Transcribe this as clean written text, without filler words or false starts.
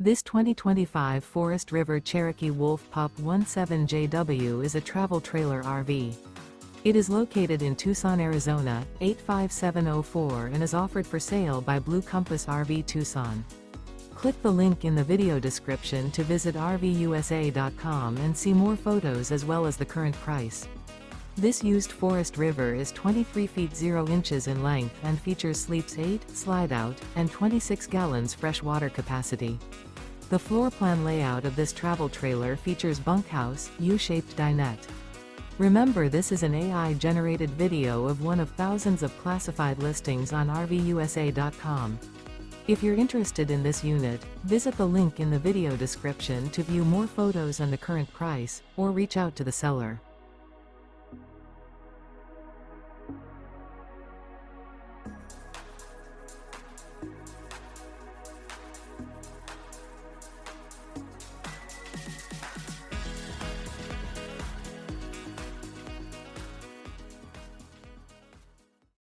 This 2025 Forest River Cherokee Wolf Pup 17JW is a travel trailer RV. It is located in Tucson, Arizona, 85704 and is offered for sale by Blue Compass RV Tucson. Click the link in the video description to visit RVUSA.com and see more photos as well as the current price. This used Forest River is 23 feet 0 inches in length and features sleeps 8, Slideout, and 26 gallons fresh water capacity. The floor plan layout of this travel trailer features bunkhouse, U-shaped dinette. Remember, this is an AI-generated video of one of thousands of classified listings on RVUSA.com. If you're interested in this unit, visit the link in the video description to view more photos and the current price, or reach out to the seller.